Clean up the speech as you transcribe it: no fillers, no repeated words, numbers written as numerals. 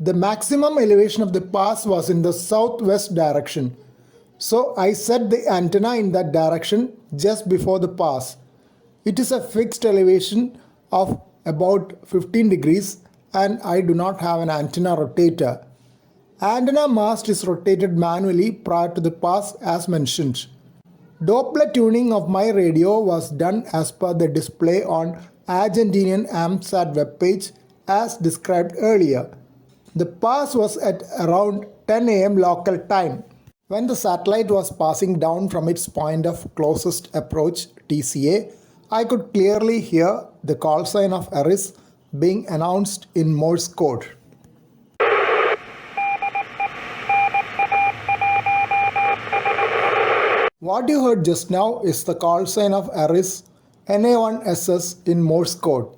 The maximum elevation of the pass was in the southwest direction. So I set the antenna in that direction just before the pass. It is a fixed elevation of about 15 degrees and I do not have an antenna rotator. Antenna mast is rotated manually prior to the pass as mentioned. Doppler tuning of my radio was done as per the display on Argentinian AMSAT webpage as described earlier. The pass was at around 10 am local time. When the satellite was passing down from its point of closest approach TCA, I could clearly hear the call sign of Eris being announced in Morse code. What you heard just now is the call sign of Eris NA1SS in Morse code.